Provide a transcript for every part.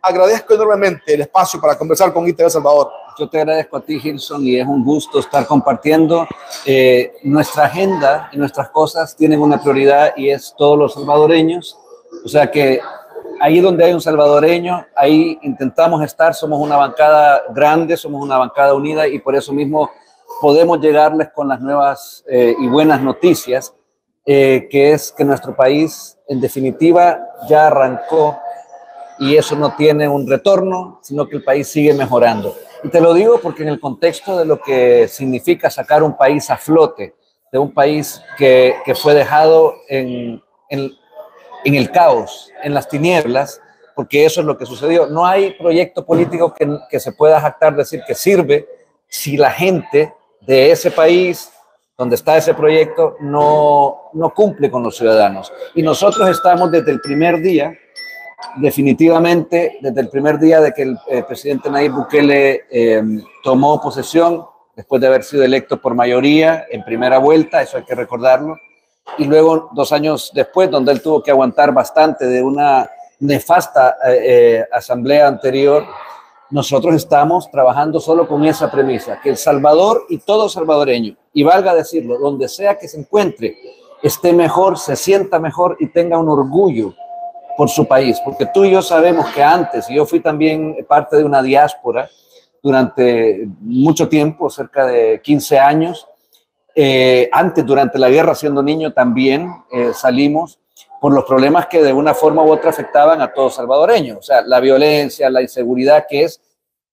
agradezco enormemente el espacio para conversar con ITV Salvador. Yo te agradezco a ti, Gilson, y es un gusto estar compartiendo. Nuestra agenda y nuestras cosas tienen una prioridad y es todos los salvadoreños. O sea que ahí donde hay un salvadoreño, ahí intentamos estar. Somos una bancada grande, somos una bancada unida y por eso mismo podemos llegarles con las nuevas y buenas noticias, que es que nuestro país, en definitiva, ya arrancó y eso no tiene un retorno, sino que el país sigue mejorando. Y te lo digo porque en el contexto de lo que significa sacar un país a flote, de un país que fue dejado en el caos, en las tinieblas, porque eso es lo que sucedió. No hay proyecto político que se pueda jactar decir que sirve si la gente de ese país donde está ese proyecto no cumple con los ciudadanos. Y nosotros estamos desde el primer día, definitivamente, desde el primer día de que el presidente Nayib Bukele tomó posesión, después de haber sido electo por mayoría en primera vuelta, eso hay que recordarlo, y luego 2 años después, donde él tuvo que aguantar bastante de una nefasta asamblea anterior, nosotros estamos trabajando solo con esa premisa, que El Salvador y todo salvadoreño, y valga decirlo, donde sea que se encuentre, esté mejor, se sienta mejor y tenga un orgullo por su país, porque tú y yo sabemos que antes, y yo fui también parte de una diáspora durante mucho tiempo, cerca de 15 años, antes, durante la guerra, siendo niño también salimos por los problemas que de una forma u otra afectaban a todos salvadoreños, o sea, la violencia, la inseguridad, que es,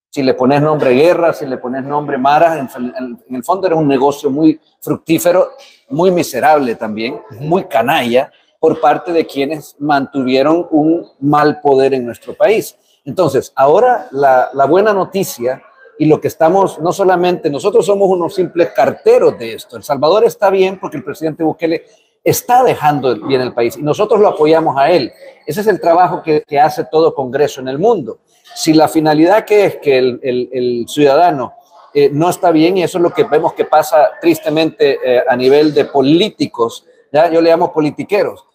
si le pones nombre guerra, si le pones nombre maras, en el fondo era un negocio muy fructífero, muy miserable también, muy canalla, por parte de quienes mantuvieron un mal poder en nuestro país. Entonces, ahora la buena noticia y lo que estamos, no solamente, nosotros somos unos simples carteros de esto. El Salvador está bien porque el presidente Bukele está dejando bien el país y nosotros lo apoyamos a él. Ese es el trabajo que hace todo Congreso en el mundo. Si la finalidad que es que el ciudadano no está bien, y eso es lo que vemos que pasa tristemente a nivel de políticos, ¿ya? Yo le llamo politiqueros,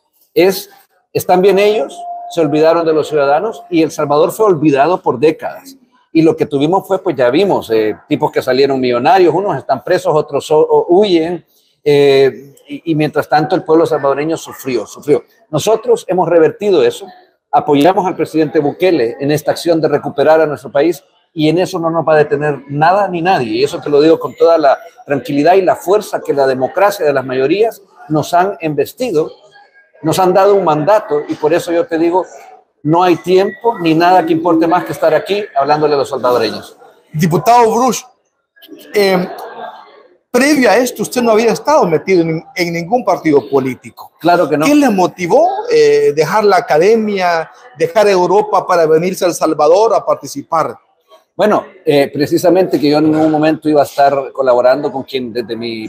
están bien ellos, se olvidaron de los ciudadanos y El Salvador fue olvidado por décadas. Y lo que tuvimos fue, pues ya vimos, tipos que salieron millonarios, unos están presos, otros huyen, y mientras tanto el pueblo salvadoreño sufrió. Nosotros hemos revertido eso, apoyamos al presidente Bukele en esta acción de recuperar a nuestro país y en eso no nos va a detener nada ni nadie. Y eso te lo digo con toda la tranquilidad y la fuerza que la democracia de las mayorías nos han embestido, nos han dado un mandato y por eso yo te digo, no hay tiempo ni nada que importe más que estar aquí hablándole a los salvadoreños. Diputado Bruch, previo a esto usted no había estado metido en ningún partido político. Claro que no. ¿Qué le motivó dejar la academia, dejar Europa para venirse a El Salvador a participar? Bueno, precisamente que yo en un momento iba a estar colaborando con quien desde mi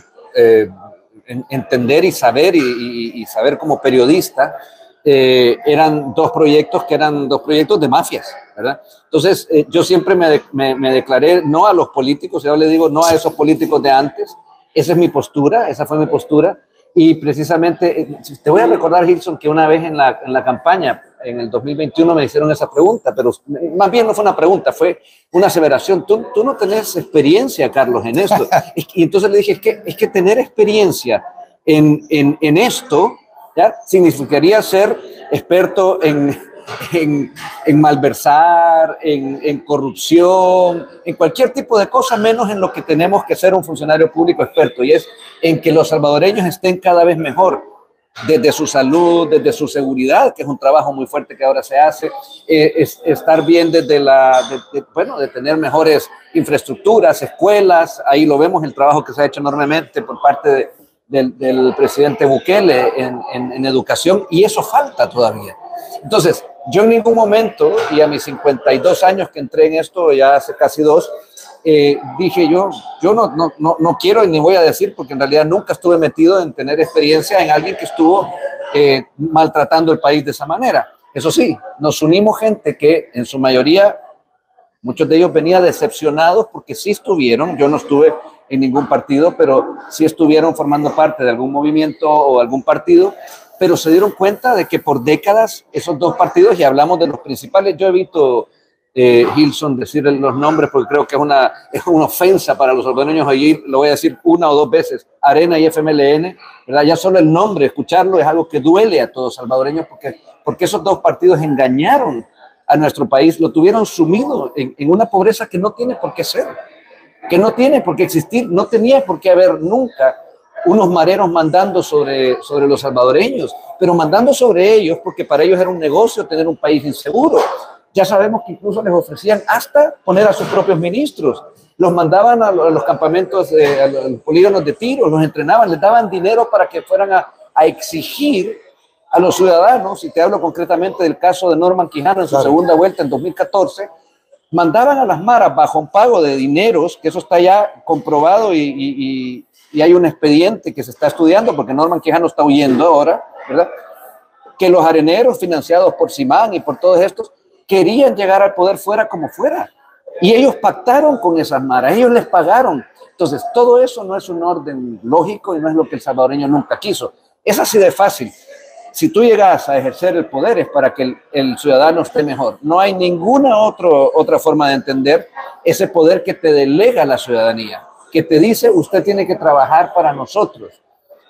entender y saber como periodista, eran dos proyectos que eran dos proyectos de mafias, ¿verdad? Entonces, yo siempre me declaré no a los políticos, yo le digo no a esos políticos de antes. Esa es mi postura, esa fue mi postura. Y precisamente, te voy a recordar, Gilson, que una vez en la campaña, en el 2021, me hicieron esa pregunta, pero más bien no fue una pregunta, fue una aseveración. Tú no tenés experiencia, Carlos, en esto. Y entonces le dije, es que tener experiencia en esto, ¿ya? Significaría ser experto en malversar, en corrupción, en cualquier tipo de cosa, menos en lo que tenemos que ser un funcionario público experto, y es en que los salvadoreños estén cada vez mejor, desde su salud, desde su seguridad, que es un trabajo muy fuerte que ahora se hace, estar bien desde de tener mejores infraestructuras, escuelas. Ahí lo vemos, el trabajo que se ha hecho enormemente por parte del presidente Bukele en educación, y eso falta todavía. Entonces, yo en ningún momento, y a mis 52 años que entré en esto, ya hace casi 2, dije yo no quiero y ni voy a decir, porque en realidad nunca estuve metido en tener experiencia en alguien que estuvo maltratando el país de esa manera. Eso sí, nos unimos gente que en su mayoría, muchos de ellos venían decepcionados porque sí estuvieron, yo no estuve en ningún partido, pero sí estuvieron formando parte de algún movimiento o algún partido, pero se dieron cuenta de que por décadas esos dos partidos, y hablamos de los principales, yo he visto Hilson decir los nombres porque creo que es una ofensa para los salvadoreños. Allí lo voy a decir una o dos veces: Arena y FMLN, ¿verdad? Ya solo el nombre, escucharlo, es algo que duele a todos los salvadoreños, porque esos dos partidos engañaron a nuestro país, lo tuvieron sumido en una pobreza que no tiene por qué ser, que no tiene por qué existir, no tenía por qué haber nunca unos mareros mandando sobre los salvadoreños, pero mandando sobre ellos porque para ellos era un negocio tener un país inseguro. Ya sabemos que incluso les ofrecían hasta poner a sus propios ministros. Los mandaban a los campamentos, a los polígonos de tiro, los entrenaban, les daban dinero para que fueran a exigir a los ciudadanos. Y te hablo concretamente del caso de Norman Quijano en su segunda vuelta en 2014. Mandaban a las maras bajo un pago de dineros, que eso está ya comprobado y hay un expediente que se está estudiando porque Norman Quijano está huyendo ahora, ¿verdad? Que los areneros financiados por Simán y por todos estos querían llegar al poder fuera como fuera. Y ellos pactaron con esas maras, ellos les pagaron. Entonces, todo eso no es un orden lógico y no es lo que el salvadoreño nunca quiso. Es así de fácil. Si tú llegas a ejercer el poder es para que el ciudadano esté mejor. No hay ninguna otra forma de entender ese poder que te delega la ciudadanía, que te dice usted tiene que trabajar para nosotros,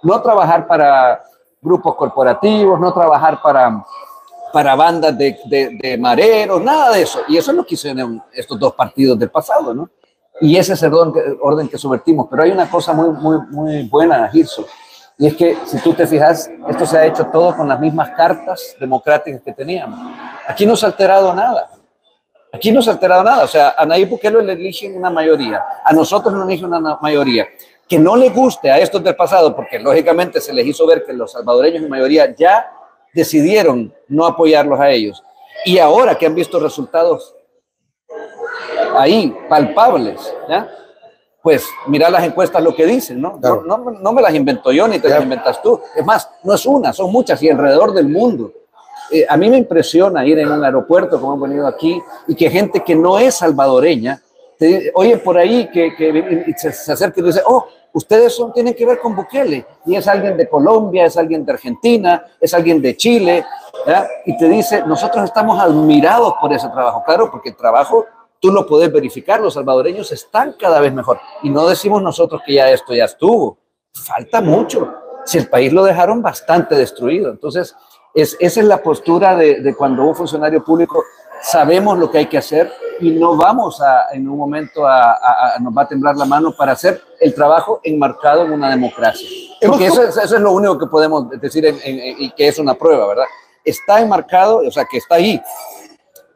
no trabajar para grupos corporativos, no trabajar para bandas de mareros, nada de eso. Y eso es lo que hicieron estos dos partidos del pasado, ¿no? Y ese es el orden que subvertimos. Pero hay una cosa muy buena, Girso, y es que si tú te fijas, esto se ha hecho todo con las mismas cartas democráticas que teníamos. Aquí no se ha alterado nada. Aquí no se ha alterado nada. O sea, a Nayib Bukele le eligen una mayoría, a nosotros nos eligen una mayoría. Que no le guste a estos del pasado, porque lógicamente se les hizo ver que los salvadoreños en mayoría ya decidieron no apoyarlos a ellos. Y ahora que han visto resultados ahí, palpables, ¿ya? Pues mira las encuestas lo que dicen, ¿no? Claro. No me las invento yo ni te las inventas tú. Es más, no es una, son muchas y alrededor del mundo. A mí me impresiona ir en un aeropuerto, como hemos venido aquí, y que gente que no es salvadoreña, oye por ahí que se acerca y dice, oh, ustedes tienen que ver con Bukele, y es alguien de Colombia, es alguien de Argentina, es alguien de Chile, ¿ya? Y te dice, nosotros estamos admirados por ese trabajo. Claro, porque el trabajo tú lo puedes verificar, los salvadoreños están cada vez mejor, y no decimos nosotros que ya esto ya estuvo, falta mucho, si el país lo dejaron bastante destruido. Entonces, esa es la postura de cuando un funcionario público sabemos lo que hay que hacer y no vamos en un momento nos va a temblar la mano para hacer el trabajo enmarcado en una democracia. Porque eso es lo único que podemos decir y que es una prueba, ¿verdad? Está enmarcado, o sea, que está ahí.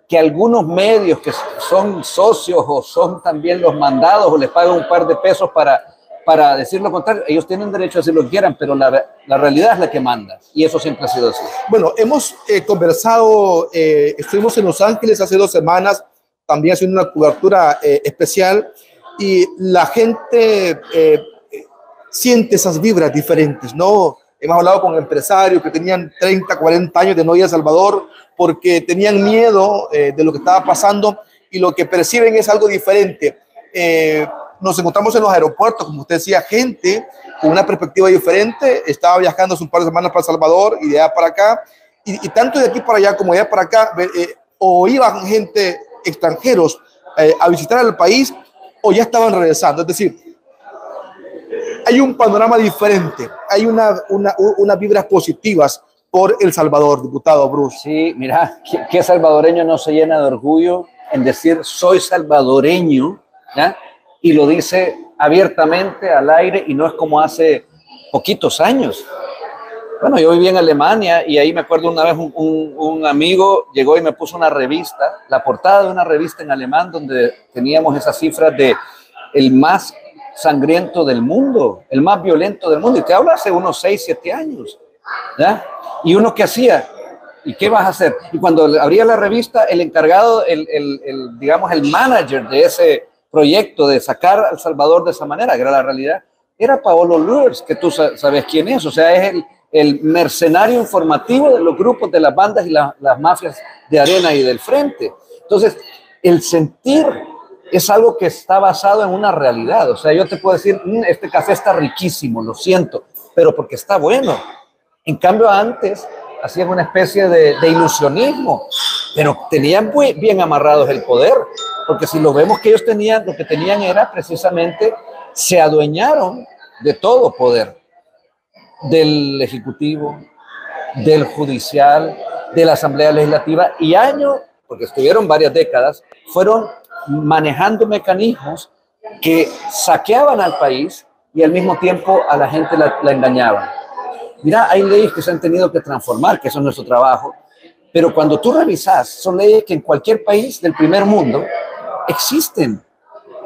Que algunos medios que son socios o son también los mandados o les pagan un par de pesos para decir lo contrario, ellos tienen derecho a decir lo que quieran, pero la realidad es la que manda, y eso siempre ha sido así. Bueno, hemos conversado, estuvimos en Los Ángeles hace 2 semanas, también haciendo una cobertura especial, y la gente siente esas vibras diferentes, ¿no? Hemos hablado con empresarios que tenían 30, 40 años de no ir a El Salvador porque tenían miedo de lo que estaba pasando, y lo que perciben es algo diferente. Nos encontramos en los aeropuertos, como usted decía, gente con una perspectiva diferente. Estaba viajando hace un par de semanas para El Salvador y de allá para acá, y tanto de aquí para allá como de allá para acá, o iban gente extranjeros a visitar el país o ya estaban regresando. Es decir, hay un panorama diferente, hay unas vibras positivas por El Salvador, diputado Bruce. Sí, mira, ¿qué salvadoreño no se llena de orgullo en decir soy salvadoreño, ¿ya? Y lo dice abiertamente al aire, y no es como hace poquitos años. Bueno, yo viví en Alemania y ahí me acuerdo una vez un amigo llegó y me puso una revista, la portada de una revista en alemán donde teníamos esas cifras de el más sangriento del mundo, el más violento del mundo, y te hablo hace unos 6, 7 años, ¿ya? Y uno, ¿qué hacía? ¿Y qué vas a hacer? Y cuando abría la revista, el encargado, digamos, el manager de ese proyecto de sacar a El Salvador de esa manera, que era la realidad, era Paolo Luers, que tú sabes quién es. O sea, es el mercenario informativo de los grupos de las bandas y las mafias de Arena y del Frente. Entonces, el sentir es algo que está basado en una realidad. O sea, yo te puedo decir, este café está riquísimo, lo siento, pero porque está bueno. En cambio, antes hacían una especie de ilusionismo, pero tenían muy bien amarrados el poder, porque si lo vemos que ellos tenían, lo que tenían era precisamente, se adueñaron de todo poder, del ejecutivo, del judicial, de la asamblea legislativa, y años, porque estuvieron varias décadas, fueron manejando mecanismos que saqueaban al país y al mismo tiempo a la gente la engañaban. Mira, hay leyes que se han tenido que transformar, que eso es nuestro trabajo, pero cuando tú revisas, son leyes que en cualquier país del primer mundo existen,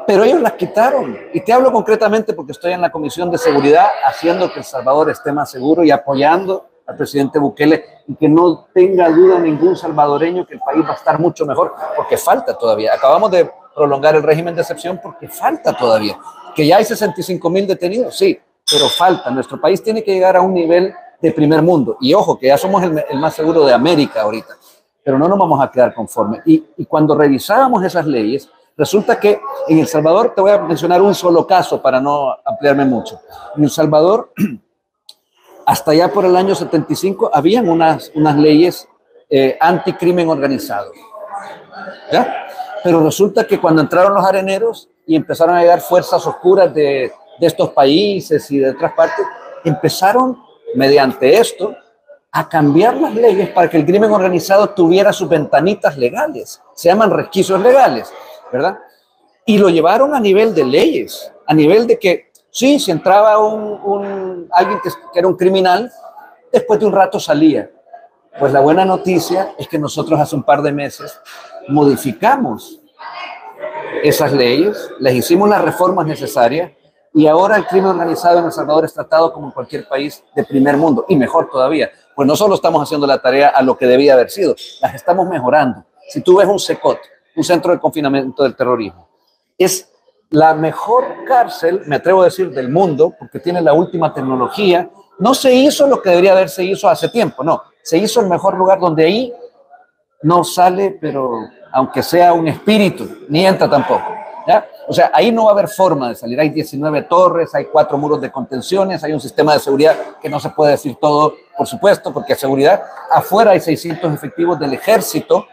pero ellos las quitaron. Y te hablo concretamente porque estoy en la Comisión de Seguridad haciendo que El Salvador esté más seguro y apoyando al presidente Bukele, y que no tenga duda ningún salvadoreño que el país va a estar mucho mejor, porque falta todavía. Acabamos de prolongar el régimen de excepción porque falta todavía. Que ya hay 65,000 detenidos, sí, pero falta. Nuestro país tiene que llegar a un nivel de primer mundo. Y ojo, que ya somos el más seguro de América ahorita, pero no nos vamos a quedar conformes. Y cuando revisábamos esas leyes, resulta que en El Salvador, te voy a mencionar un solo caso para no ampliarme mucho. En El Salvador, hasta allá por el año 75, habían unas leyes anticrimen organizado, ¿ya? Pero resulta que cuando entraron los areneros y empezaron a llegar fuerzas oscuras de estos países y de otras partes, empezaron, mediante esto, a cambiar las leyes para que el crimen organizado tuviera sus ventanitas legales. Se llaman resquicios legales, ¿verdad? Y lo llevaron a nivel de leyes, a nivel de que, sí, si entraba alguien que era un criminal, después de un rato salía. Pues la buena noticia es que nosotros hace un par de meses modificamos esas leyes, les hicimos las reformas necesarias, y ahora el crimen organizado en El Salvador es tratado como en cualquier país de primer mundo, y mejor todavía, pues no solo estamos haciendo la tarea a lo que debía haber sido, las estamos mejorando. Si tú ves un CECOT, un centro de confinamiento del terrorismo, es la mejor cárcel, me atrevo a decir, del mundo, porque tiene la última tecnología. No se hizo lo que debería haberse hizo hace tiempo, no, se hizo el mejor lugar donde ahí no sale, pero aunque sea un espíritu, ni entra tampoco, ¿ya? O sea, ahí no va a haber forma de salir. Hay 19 torres, hay 4 muros de contenciones, hay un sistema de seguridad que no se puede decir todo, por supuesto, porque seguridad. Afuera hay 600 efectivos del ejército,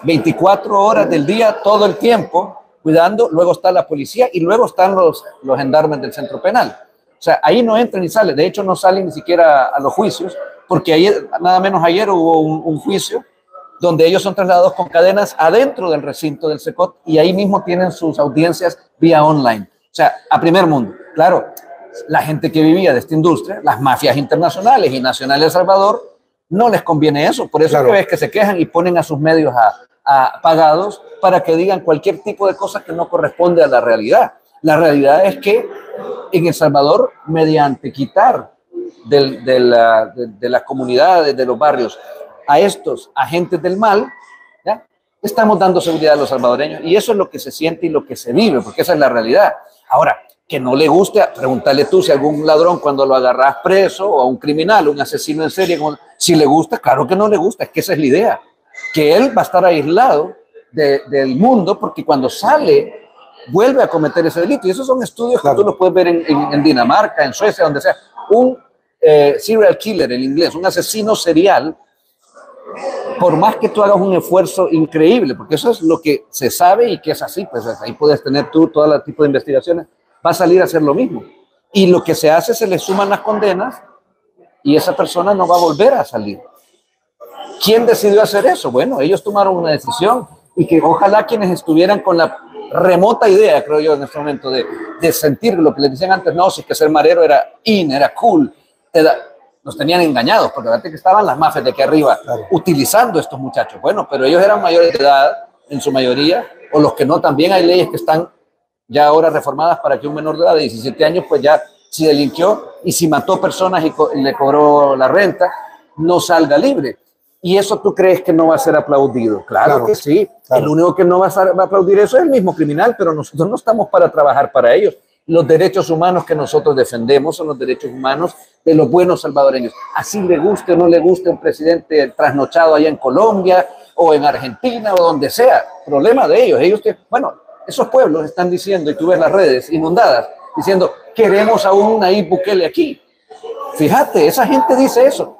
24 horas del día, todo el tiempo, cuidando. Luego está la policía y luego están los gendarmes del centro penal. O sea, ahí no entran ni salen. De hecho, no salen ni siquiera a los juicios, porque ayer, nada menos ayer, hubo un juicio donde ellos son trasladados con cadenas adentro del recinto del CECOT y ahí mismo tienen sus audiencias vía online. O sea, a primer mundo. Claro, la gente que vivía de esta industria, las mafias internacionales y nacionales de El Salvador, no les conviene eso. Por eso claro, es que ves que se quejan y ponen a sus medios pagados para que digan cualquier tipo de cosas que no corresponde a la realidad. La realidad es que en El Salvador, mediante quitar de las comunidades, de los barrios, a estos agentes del mal, ¿ya? Estamos dando seguridad a los salvadoreños, y eso es lo que se siente y lo que se vive, porque esa es la realidad. Ahora, que no le guste, pregúntale tú si algún ladrón cuando lo agarras preso, o a un criminal, un asesino en serie, si le gusta. Claro que no le gusta, es que esa es la idea, que él va a estar aislado del mundo, porque cuando sale vuelve a cometer ese delito. Y esos son estudios claro, que tú los puedes ver en Dinamarca, en Suecia, donde sea. Un serial killer en inglés, un asesino serial, por más que tú hagas un esfuerzo increíble, porque eso es lo que se sabe y que es así, pues ahí puedes tener tú todo el tipo de investigaciones, va a salir a hacer lo mismo. Y lo que se hace, se le suman las condenas y esa persona no va a volver a salir. ¿Quién decidió hacer eso? Bueno, ellos tomaron una decisión, y que ojalá quienes estuvieran con la remota idea, creo yo en este momento, de sentir lo que les decían antes, no, si es que ser marero era era cool, nos tenían engañados, porque fíjate que estaban las mafias de aquí arriba claro, utilizando a estos muchachos. Bueno, pero ellos eran mayores de edad, en su mayoría, o los que no. También hay leyes que están ya ahora reformadas para que un menor de edad de 17 años, pues ya si delinquió y si mató personas y le cobró la renta, no salga libre. ¿Y eso tú crees que no va a ser aplaudido? Claro que sí. Claro. El único que no va a aplaudir eso es el mismo criminal, pero nosotros no estamos para trabajar para ellos. Los derechos humanos que nosotros defendemos son los derechos humanos de los buenos salvadoreños. Así le guste o no le guste un presidente trasnochado allá en Colombia o en Argentina o donde sea, problema de ellos. Bueno, esos pueblos están diciendo, y tú ves las redes inundadas, diciendo, queremos a un Nayib Bukele aquí. Fíjate, esa gente dice eso.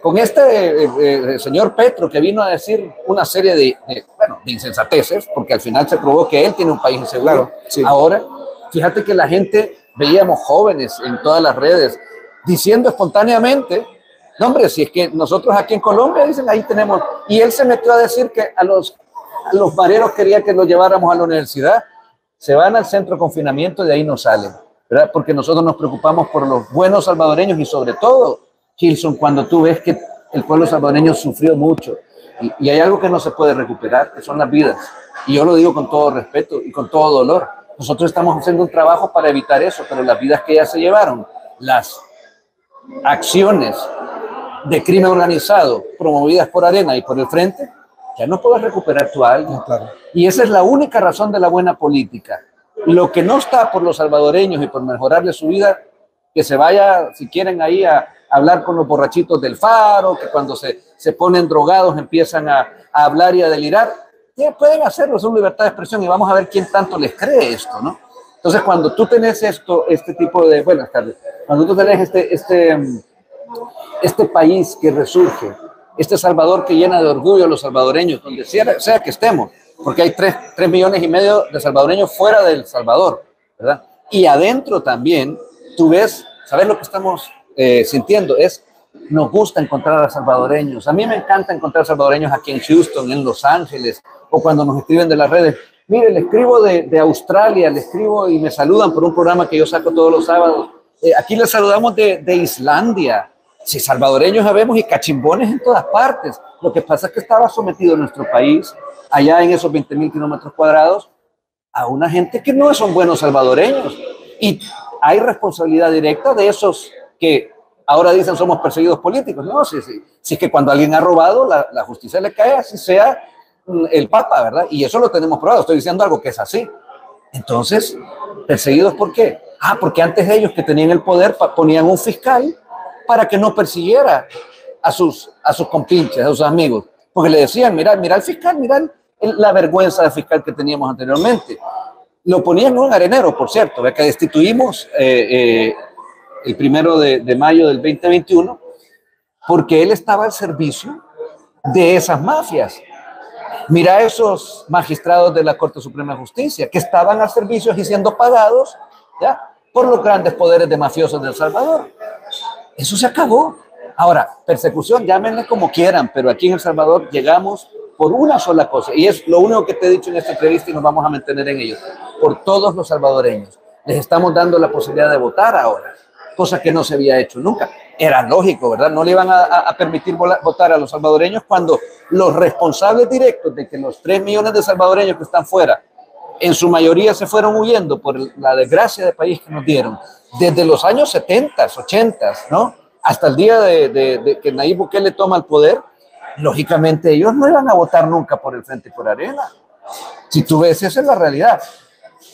Con este señor Petro, que vino a decir una serie de insensateces, porque al final se probó que él tiene un país inseguro. Claro, sí. Ahora, fíjate que la gente, veíamos jóvenes en todas las redes, diciendo espontáneamente, no hombre, si es que nosotros aquí en Colombia, dicen, ahí tenemos, y él se metió a decir que a los mareros quería que los lleváramos a la universidad, se van al centro de confinamiento y de ahí no salen, ¿verdad? Porque nosotros nos preocupamos por los buenos salvadoreños y sobre todo, Gilson, cuando tú ves que el pueblo salvadoreño sufrió mucho y hay algo que no se puede recuperar, que son las vidas. Y yo lo digo con todo respeto y con todo dolor. Nosotros estamos haciendo un trabajo para evitar eso, pero las vidas que ya se llevaron, las acciones de crimen organizado promovidas por Arena y por el Frente, ya no puedes recuperar tu alma. Claro. Y esa es la única razón de la buena política. Lo que no está por los salvadoreños y por mejorarle su vida, que se vaya, si quieren, ahí a hablar con los borrachitos del Faro, que cuando se ponen drogados empiezan a hablar y a delirar. Pueden hacerlo, es una libertad de expresión y vamos a ver quién tanto les cree esto, ¿no? Entonces, cuando tú tenés este tipo de... Buenas tardes. Cuando tú tenés este país que resurge, este Salvador que llena de orgullo a los salvadoreños, donde sea que estemos, porque hay 3,5 millones de salvadoreños fuera del Salvador, ¿verdad? Y adentro también, tú ves, ¿sabes lo que estamos sintiendo? Nos gusta encontrar a salvadoreños. A mí me encanta encontrar salvadoreños aquí en Houston, en Los Ángeles, o cuando nos escriben de las redes. Mire, le escribo de Australia, le escribo y me saludan por un programa que yo saco todos los sábados. Aquí les saludamos de Islandia. Si salvadoreños sabemos y cachimbones en todas partes. Lo que pasa es que estaba sometido nuestro país, allá en esos 20,000 kilómetros cuadrados, a una gente que no son buenos salvadoreños. Y hay responsabilidad directa de esos que ahora dicen somos perseguidos políticos. No, si es que cuando alguien ha robado, la justicia le cae, así sea el Papa, ¿verdad? Y eso lo tenemos probado. Estoy diciendo algo que es así. Entonces, ¿perseguidos por qué? Porque antes ellos que tenían el poder ponían un fiscal para que no persiguiera a sus compinches, a sus amigos. Porque le decían, mira el fiscal, mira la vergüenza de fiscal que teníamos anteriormente. Lo ponían en Arenero, por cierto, que destituimos el 1 de mayo del 2021, porque él estaba al servicio de esas mafias. Mira esos magistrados de la Corte Suprema de Justicia que estaban al servicio y siendo pagados, ¿ya?, por los grandes poderes de mafiosos de El Salvador. Eso se acabó. Ahora, persecución, llámenle como quieran, pero aquí en El Salvador llegamos por una sola cosa, y es lo único que te he dicho en esta entrevista y nos vamos a mantener en ello, por todos los salvadoreños. Les estamos dando la posibilidad de votar ahora, cosa que no se había hecho nunca. Era lógico, ¿verdad? No le iban a permitir votar a los salvadoreños cuando los responsables directos de que los 3 millones de salvadoreños que están fuera, en su mayoría se fueron huyendo por la desgracia de país que nos dieron, desde los años 70, 80, ¿no?, hasta el día de que Nayib Bukele toma el poder. Lógicamente ellos no iban a votar nunca por el Frente y por Arena. Si tú ves, esa es la realidad.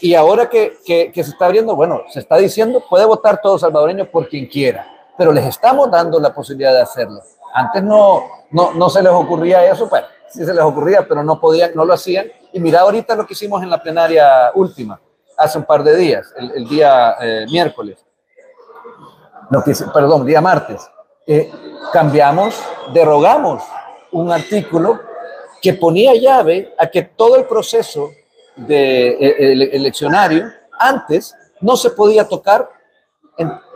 Y ahora que se está abriendo, bueno, se está diciendo, puede votar todo salvadoreño por quien quiera, pero les estamos dando la posibilidad de hacerlo. Antes no se les ocurría eso, bueno, sí se les ocurría, pero no podían, no lo hacían. Y mira ahorita lo que hicimos en la plenaria última, hace un par de días, el día miércoles, día martes, derogamos un artículo que ponía llave a que todo el proceso eleccionario antes no se podía tocar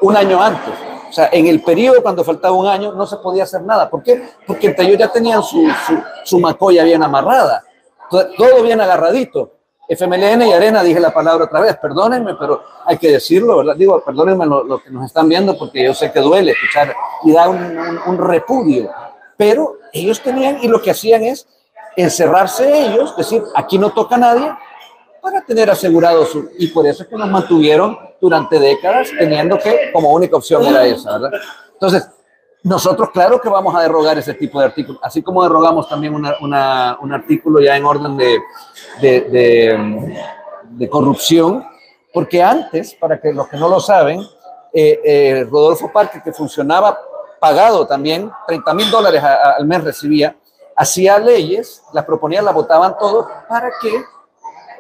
un año antes. O sea, en el periodo cuando faltaba un año no se podía hacer nada. ¿Por qué? Porque entre ellos ya tenían su macolla bien amarrada, todo bien agarradito. FMLN y Arena, dije la palabra otra vez, perdónenme, pero hay que decirlo, ¿verdad? Digo, perdónenme lo que nos están viendo, porque yo sé que duele escuchar y da un repudio, pero ellos tenían, y lo que hacían es encerrarse ellos, decir, aquí no toca a nadie, para tener asegurado y por eso es que nos mantuvieron durante décadas teniendo que, como única opción era esa, ¿verdad? Entonces, nosotros claro que vamos a derogar ese tipo de artículos, así como derogamos también un artículo ya en orden de corrupción, porque antes, para que los que no lo saben, Rodolfo Parque, que funcionaba pagado también, $30,000 al mes recibía, hacía leyes, las proponía, las votaban todos, para que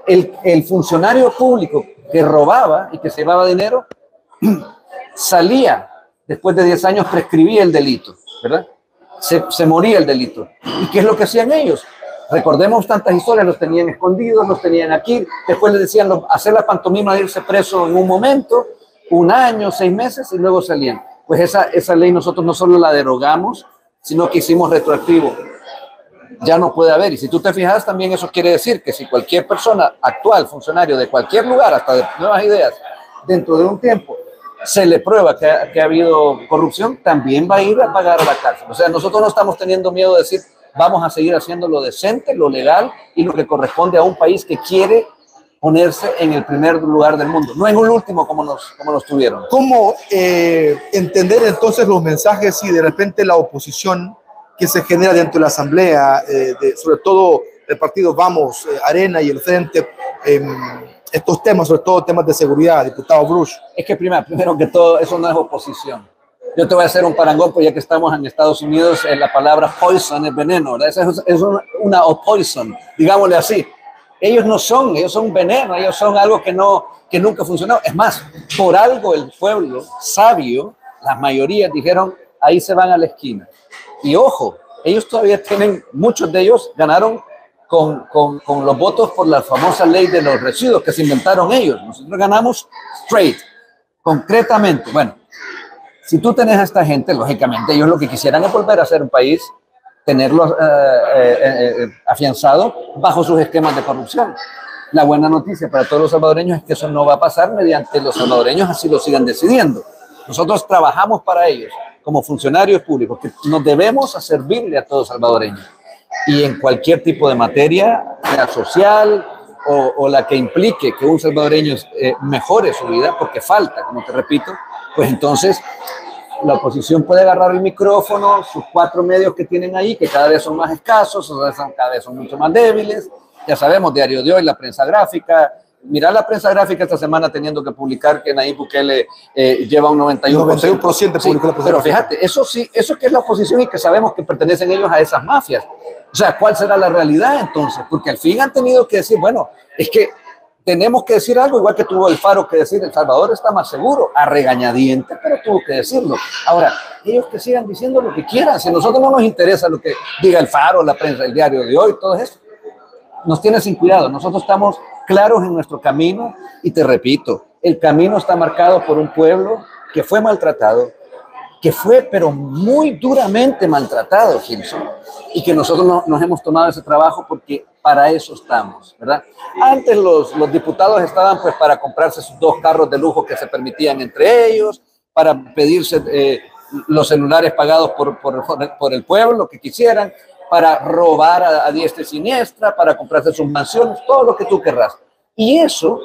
el funcionario público que robaba y que se llevaba dinero salía después de 10 años prescribía el delito, ¿verdad? Se moría el delito. ¿Y qué es lo que hacían ellos? Recordemos tantas historias, los tenían escondidos, los tenían aquí, después les decían hacer la pantomima de irse preso en un momento, 1 año, 6 meses, y luego salían. Pues esa ley nosotros no solo la derogamos, sino que hicimos retroactivo. Ya no puede haber. Y si tú te fijas, también eso quiere decir que si cualquier persona actual, funcionario de cualquier lugar, hasta de Nuevas Ideas, dentro de un tiempo, se le prueba que ha habido corrupción, también va a ir a pagar a la cárcel. O sea, nosotros no estamos teniendo miedo de decir, vamos a seguir haciendo lo decente, lo legal y lo que corresponde a un país que quiere ponerse en el primer lugar del mundo, no en un último como nos tuvieron. ¿Cómo entender entonces los mensajes y de repente la oposición que se genera dentro de la Asamblea, sobre todo el partido Vamos, Arena y el Frente, estos temas, sobre todo temas de seguridad, diputado Bruch? Es que primero que todo, eso no es oposición. Yo te voy a hacer un parangón, pues ya que estamos en Estados Unidos, la palabra poison es veneno, ¿verdad? Es una poison, digámosle así. Ellos son veneno, ellos son algo que nunca funcionó. Es más, por algo el pueblo sabio, las mayorías dijeron, ahí se van a la esquina. Y ojo, ellos todavía tienen, muchos de ellos ganaron con los votos por la famosa ley de los residuos que se inventaron ellos. Nosotros ganamos straight, concretamente. Bueno, si tú tenés a esta gente, lógicamente ellos lo que quisieran es volver a ser un país, tenerlo afianzado bajo sus esquemas de corrupción. La buena noticia para todos los salvadoreños es que eso no va a pasar mediante los salvadoreños así lo sigan decidiendo. Nosotros trabajamos para ellos como funcionarios públicos, que nos debemos a servirle a todos salvadoreños. Y en cualquier tipo de materia, sea social o la que implique que un salvadoreño mejore su vida, porque falta, como te repito, pues entonces la oposición puede agarrar el micrófono, sus 4 medios que tienen ahí, que cada vez son más escasos, cada vez son mucho más débiles. Ya sabemos, Diario de Hoy, la prensa gráfica. Mira la prensa gráfica esta semana teniendo que publicar que Nayib Bukele lleva un 91%. 91% de sí, pero fíjate, eso sí, eso que es la oposición y que sabemos que pertenecen ellos a esas mafias. O sea, ¿cuál será la realidad entonces? Porque al fin han tenido que decir, bueno, es que tenemos que decir algo, igual que tuvo el Faro que decir, El Salvador está más seguro, a regañadientes, pero tuvo que decirlo. Ahora, ellos que sigan diciendo lo que quieran, si a nosotros no nos interesa lo que diga el Faro, la prensa, el Diario de Hoy, todo eso, nos tiene sin cuidado. Nosotros estamos claros en nuestro camino y te repito, el camino está marcado por un pueblo que fue maltratado, que fue pero muy duramente maltratado, Gilson, y que nosotros nos hemos tomado ese trabajo porque para eso estamos, ¿verdad? Antes los diputados estaban pues para comprarse sus 2 carros de lujo que se permitían entre ellos, para pedirse los celulares pagados por el pueblo, lo que quisieran, para robar a diestra y siniestra, para comprarse sus mansiones, todo lo que tú querrás. Y eso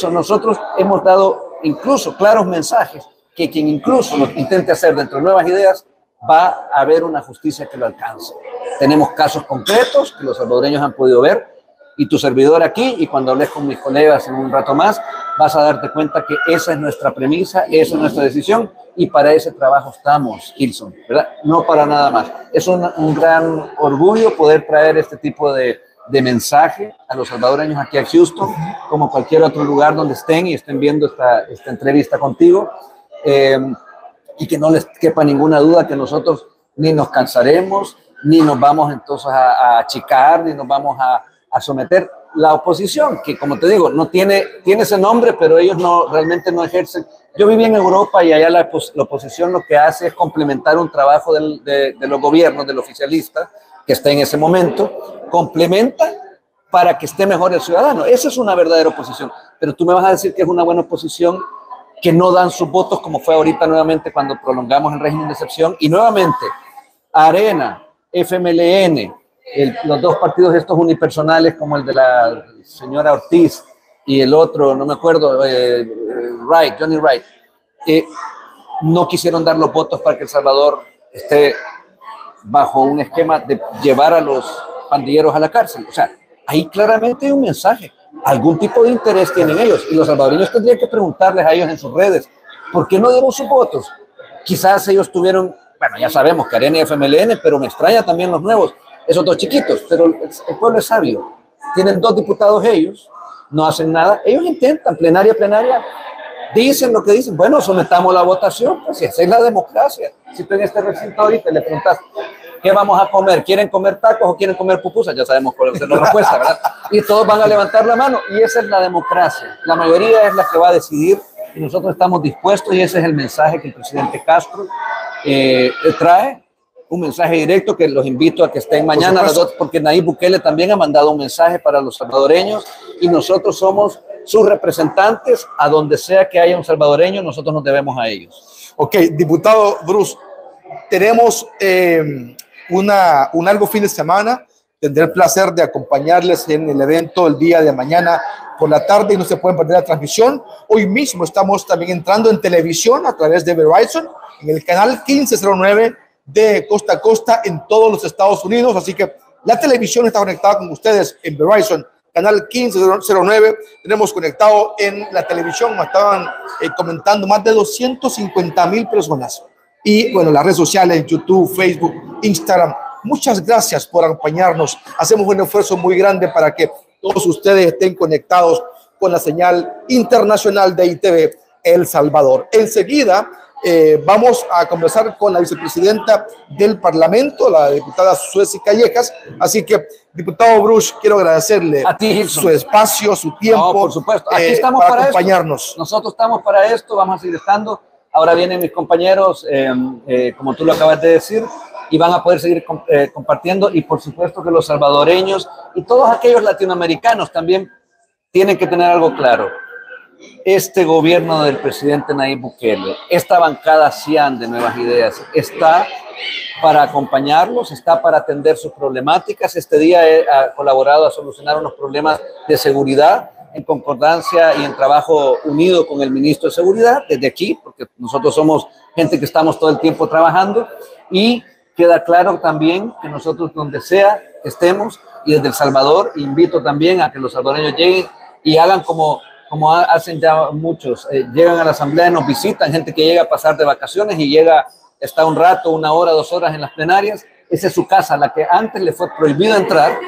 nosotros hemos dado incluso claros mensajes que quien incluso lo intente hacer dentro de Nuevas Ideas va a haber una justicia que lo alcance. Tenemos casos concretos que los salvadoreños han podido ver y tu servidor aquí, y cuando hables con mis colegas en un rato más, vas a darte cuenta que esa es nuestra premisa, esa es nuestra decisión y para ese trabajo estamos, Gilson, ¿verdad? No para nada más. Es un gran orgullo poder traer este tipo de mensaje a los salvadoreños aquí a Houston, como cualquier otro lugar donde estén y estén viendo esta entrevista contigo. Y que no les quepa ninguna duda que nosotros ni nos cansaremos, ni nos vamos entonces a achicar, ni nos vamos a someter. La oposición, que como te digo, no tiene ese nombre, pero ellos realmente no ejercen. Yo viví en Europa y allá la oposición lo que hace es complementar un trabajo de los gobiernos, del oficialista, que está en ese momento, complementa para que esté mejor el ciudadano. Esa es una verdadera oposición. Pero tú me vas a decir que es una buena oposición que no dan sus votos, como fue ahorita nuevamente cuando prolongamos el régimen de excepción, y nuevamente Arena, FMLN, los 2 partidos estos unipersonales como el de la señora Ortiz y el otro, no me acuerdo, Johnny Wright, no quisieron dar los votos para que El Salvador esté bajo un esquema de llevar a los pandilleros a la cárcel. O sea, ahí claramente hay un mensaje. Algún tipo de interés tienen ellos y los salvadoreños tendrían que preguntarles a ellos en sus redes ¿por qué no dieron sus votos? Quizás ellos tuvieron, bueno, ya sabemos que Arena y FMLN, pero me extraña también los nuevos, esos 2 chiquitos, pero el pueblo es sabio, tienen 2 diputados ellos, no hacen nada, ellos intentan plenaria, dicen lo que dicen. Bueno, sometamos la votación, pues esa es la democracia. Si tú en este recinto ahorita le preguntas, ¿qué vamos a comer? ¿Quieren comer tacos o quieren comer pupusas? Ya sabemos cuál es la respuesta, ¿verdad? Y todos van a levantar la mano y esa es la democracia. La mayoría es la que va a decidir y nosotros estamos dispuestos y ese es el mensaje que el presidente Castro trae. Un mensaje directo que los invito a que estén mañana a las 2, porque Nayib Bukele también ha mandado un mensaje para los salvadoreños y nosotros somos sus representantes. A donde sea que haya un salvadoreño, nosotros nos debemos a ellos. Ok, diputado Bruce, tenemos un largo fin de semana. Tendré el placer de acompañarles en el evento el día de mañana por la tarde y no se pueden perder la transmisión. Hoy mismo estamos también entrando en televisión a través de Verizon en el canal 1509 de costa a costa en todos los Estados Unidos. Así que la televisión está conectada con ustedes en Verizon, canal 1509. Tenemos conectado en la televisión, me estaban comentando, más de 250,000 personas. Y bueno, las redes sociales, YouTube, Facebook, Instagram. Muchas gracias por acompañarnos. Hacemos un esfuerzo muy grande para que todos ustedes estén conectados con la señal internacional de ITV El Salvador. Enseguida vamos a conversar con la vicepresidenta del Parlamento, la diputada Suzy Callejas. Así que, diputado Bruce, quiero agradecerle a ti, su espacio, su tiempo. No, por supuesto. Aquí estamos para acompañarnos. Esto. Nosotros estamos para esto, vamos a seguir estando. Ahora vienen mis compañeros, como tú lo acabas de decir, y van a poder seguir compartiendo. Y por supuesto que los salvadoreños y todos aquellos latinoamericanos también tienen que tener algo claro. Este gobierno del presidente Nayib Bukele, esta bancada CIAN de Nuevas Ideas, está para acompañarlos, está para atender sus problemáticas. Este día ha colaborado a solucionar unos problemas de seguridad en concordancia y en trabajo unido con el ministro de Seguridad, desde aquí, porque nosotros somos gente que estamos todo el tiempo trabajando, y queda claro también que nosotros donde sea que estemos, y desde El Salvador, invito también a que los salvadoreños lleguen y hagan como hacen ya muchos, llegan a la asamblea, nos visitan, gente que llega a pasar de vacaciones y llega, está un rato, 1 hora, 2 horas en las plenarias. Esa es su casa, la que antes le fue prohibido entrar,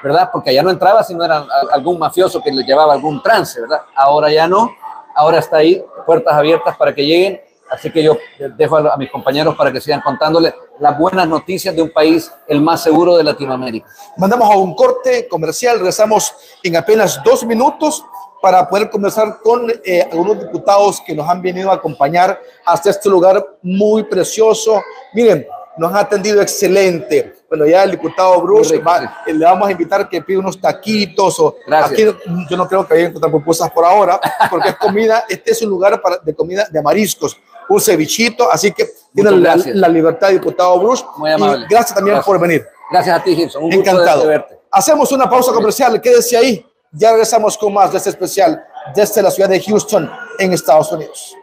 ¿verdad? Porque allá no entraba si no era algún mafioso que le llevaba algún trance, ¿verdad? Ahora ya no, ahora está ahí, puertas abiertas para que lleguen. Así que yo dejo a mis compañeros para que sigan contándole las buenas noticias de un país el más seguro de Latinoamérica. Mandamos a un corte comercial, regresamos en apenas 2 minutos para poder conversar con algunos diputados que nos han venido a acompañar hasta este lugar muy precioso. Miren, nos han atendido excelente. Bueno, ya el diputado Bruce le vamos a invitar que pida unos taquitos. Aquí yo no creo que haya encontrar pupusas por ahora, porque es comida. Este es un lugar de comida de mariscos, un cevichito. Así que tiene la libertad, diputado Bruce. Muy amable. Y gracias también por venir. Gracias a ti, Gibson. Un gusto encantado. verte. Hacemos una pausa comercial. Quédese ahí. Ya regresamos con más de este especial desde la ciudad de Houston, en Estados Unidos.